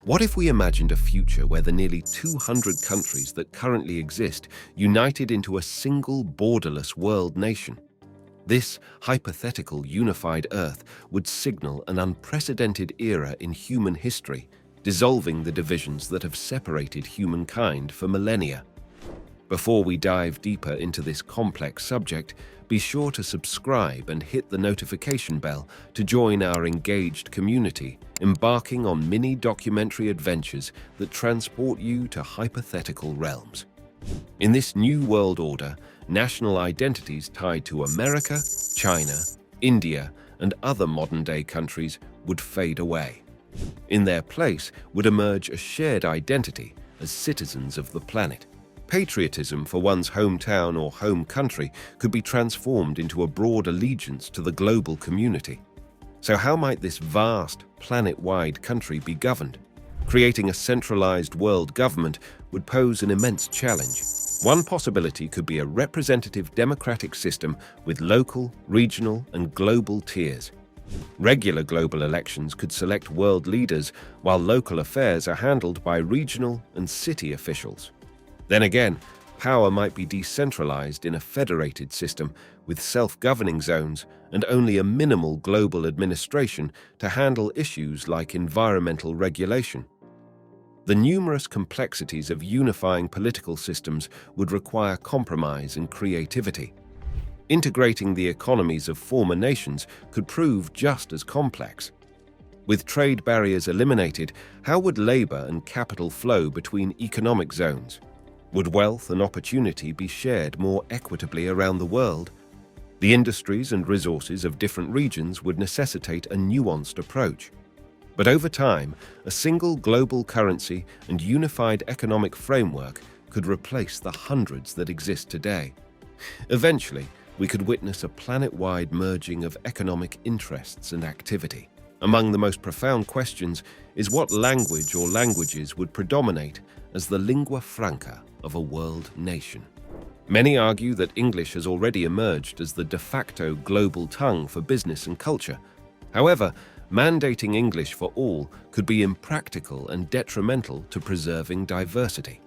What if we imagined a future where the nearly 200 countries that currently exist united into a single borderless world nation? This hypothetical unified Earth would signal an unprecedented era in human history, dissolving the divisions that have separated humankind for millennia. Before we dive deeper into this complex subject, be sure to subscribe and hit the notification bell to join our engaged community, embarking on mini-documentary adventures that transport you to hypothetical realms. In this new world order, national identities tied to America, China, India, and other modern-day countries would fade away. In their place would emerge a shared identity as citizens of the planet. Patriotism for one's hometown or home country could be transformed into a broad allegiance to the global community. So how might this vast, planet-wide country be governed? Creating a centralized world government would pose an immense challenge. One possibility could be a representative democratic system with local, regional, and global tiers. Regular global elections could select world leaders, while local affairs are handled by regional and city officials. Then again, power might be decentralized in a federated system with self-governing zones and only a minimal global administration to handle issues like environmental regulation. The numerous complexities of unifying political systems would require compromise and creativity. Integrating the economies of former nations could prove just as complex. With trade barriers eliminated, how would labor and capital flow between economic zones? Would wealth and opportunity be shared more equitably around the world? The industries and resources of different regions would necessitate a nuanced approach. But over time, a single global currency and unified economic framework could replace the hundreds that exist today. Eventually, we could witness a planet-wide merging of economic interests and activity. Among the most profound questions is what language or languages would predominate as the lingua franca of a world nation. Many argue that English has already emerged as the de facto global tongue for business and culture. However, mandating English for all could be impractical and detrimental to preserving diversity.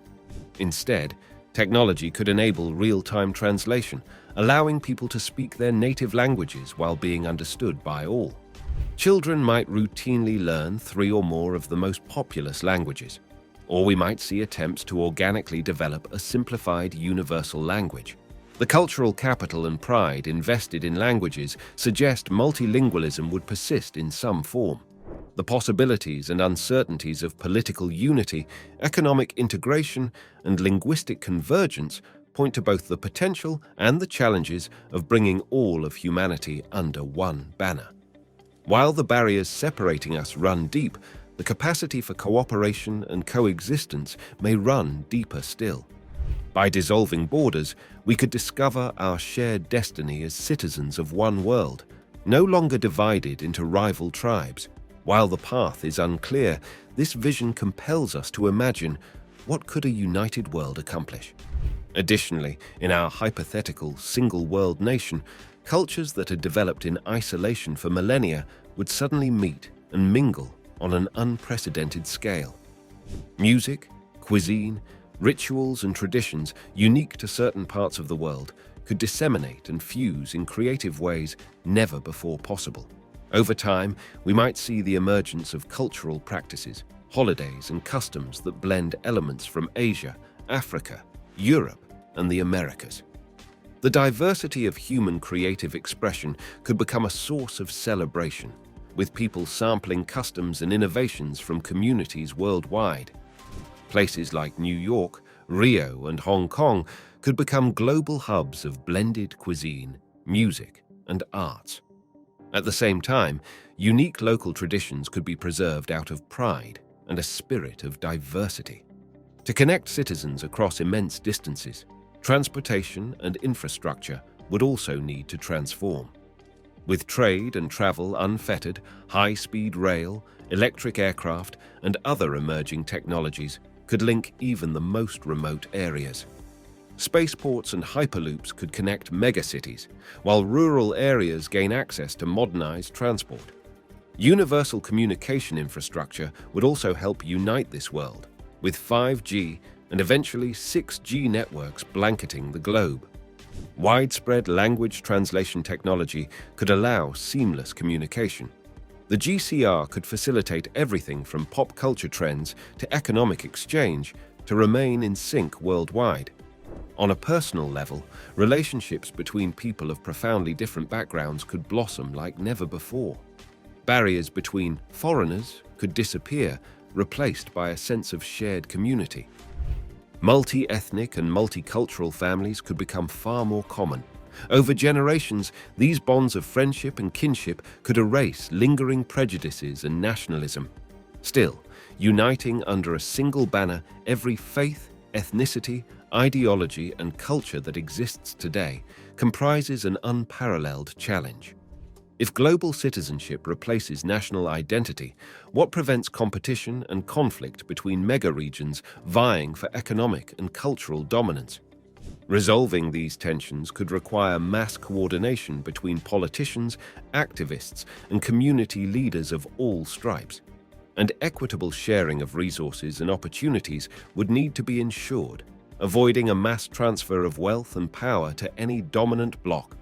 Instead, technology could enable real-time translation, allowing people to speak their native languages while being understood by all. Children might routinely learn 3 or more of the most populous languages, or we might see attempts to organically develop a simplified universal language. The cultural capital and pride invested in languages suggest multilingualism would persist in some form. The possibilities and uncertainties of political unity, economic integration, and linguistic convergence point to both the potential and the challenges of bringing all of humanity under one banner. While the barriers separating us run deep, the capacity for cooperation and coexistence may run deeper still. By dissolving borders, we could discover our shared destiny as citizens of one world, no longer divided into rival tribes. While the path is unclear, this vision compels us to imagine what could a united world accomplish. Additionally, in our hypothetical single-world nation, cultures that had developed in isolation for millennia would suddenly meet and mingle on an unprecedented scale. Music, cuisine, rituals and traditions unique to certain parts of the world could disseminate and fuse in creative ways never before possible. Over time, we might see the emergence of cultural practices, holidays and customs that blend elements from Asia, Africa, Europe, and the Americas. The diversity of human creative expression could become a source of celebration, with people sampling customs and innovations from communities worldwide. Places like New York, Rio, and Hong Kong could become global hubs of blended cuisine, music, and arts. At the same time, unique local traditions could be preserved out of pride and a spirit of diversity. To connect citizens across immense distances, transportation and infrastructure would also need to transform. With trade and travel unfettered, high-speed rail, electric aircraft, and other emerging technologies could link even the most remote areas. Spaceports and hyperloops could connect megacities, while rural areas gain access to modernized transport. Universal communication infrastructure would also help unite this world, with 5G and eventually 6G networks blanketing the globe. Widespread language translation technology could allow seamless communication. The GCR could facilitate everything from pop culture trends to economic exchange to remain in sync worldwide. On a personal level, relationships between people of profoundly different backgrounds could blossom like never before. Barriers between foreigners could disappear, replaced by a sense of shared community. Multi-ethnic and multicultural families could become far more common. Over generations, these bonds of friendship and kinship could erase lingering prejudices and nationalism. Still, uniting under a single banner every faith, ethnicity, ideology, and culture that exists today comprises an unparalleled challenge. If global citizenship replaces national identity, what prevents competition and conflict between mega-regions vying for economic and cultural dominance? Resolving these tensions could require mass coordination between politicians, activists, and community leaders of all stripes. And equitable sharing of resources and opportunities would need to be ensured, avoiding a mass transfer of wealth and power to any dominant bloc.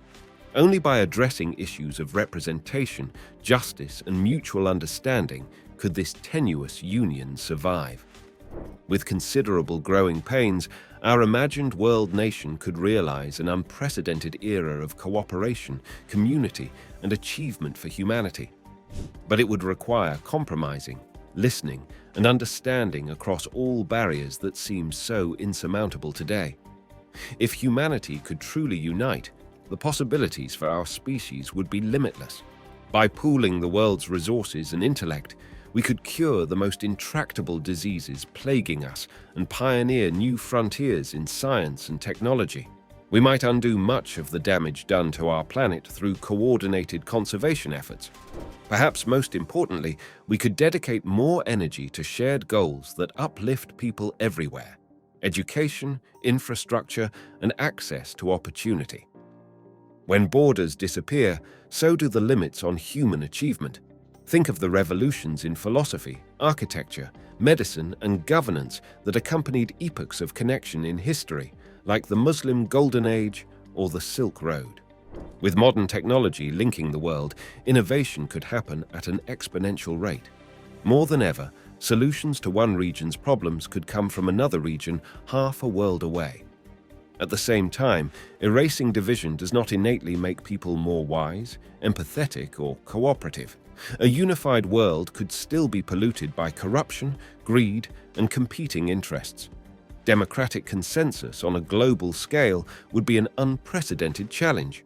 Only by addressing issues of representation, justice, and mutual understanding could this tenuous union survive. With considerable growing pains, our imagined world nation could realize an unprecedented era of cooperation, community, and achievement for humanity. But it would require compromising, listening, and understanding across all barriers that seem so insurmountable today. If humanity could truly unite, the possibilities for our species would be limitless. By pooling the world's resources and intellect, we could cure the most intractable diseases plaguing us and pioneer new frontiers in science and technology. We might undo much of the damage done to our planet through coordinated conservation efforts. Perhaps most importantly, we could dedicate more energy to shared goals that uplift people everywhere: education, infrastructure, and access to opportunity. When borders disappear, so do the limits on human achievement. Think of the revolutions in philosophy, architecture, medicine, and governance that accompanied epochs of connection in history, like the Muslim Golden Age or the Silk Road. With modern technology linking the world, innovation could happen at an exponential rate. More than ever, solutions to one region's problems could come from another region half a world away. At the same time, erasing division does not innately make people more wise, empathetic, or cooperative. A unified world could still be polluted by corruption, greed, and competing interests. Democratic consensus on a global scale would be an unprecedented challenge.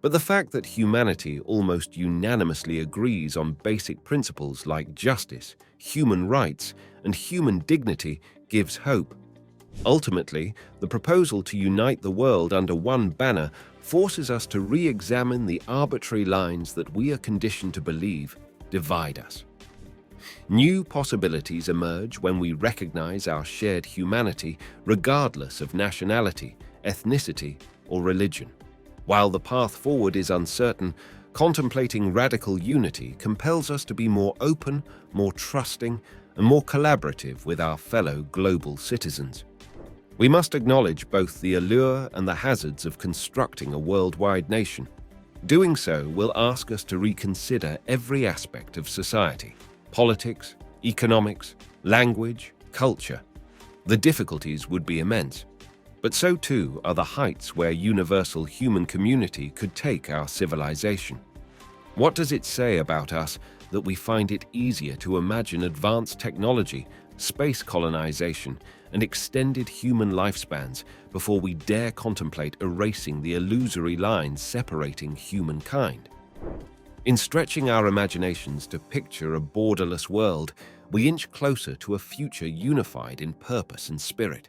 But the fact that humanity almost unanimously agrees on basic principles like justice, human rights, and human dignity gives hope. Ultimately, the proposal to unite the world under one banner forces us to re-examine the arbitrary lines that we are conditioned to believe divide us. New possibilities emerge when we recognize our shared humanity regardless of nationality, ethnicity, or religion. While the path forward is uncertain, contemplating radical unity compels us to be more open, more trusting, and more collaborative with our fellow global citizens. We must acknowledge both the allure and the hazards of constructing a worldwide nation. Doing so will ask us to reconsider every aspect of society: politics, economics, language, culture. The difficulties would be immense, but so too are the heights where universal human community could take our civilization. What does it say about us that we find it easier to imagine advanced technology, space colonization, and extended human lifespans before we dare contemplate erasing the illusory lines separating humankind? In stretching our imaginations to picture a borderless world, we inch closer to a future unified in purpose and spirit.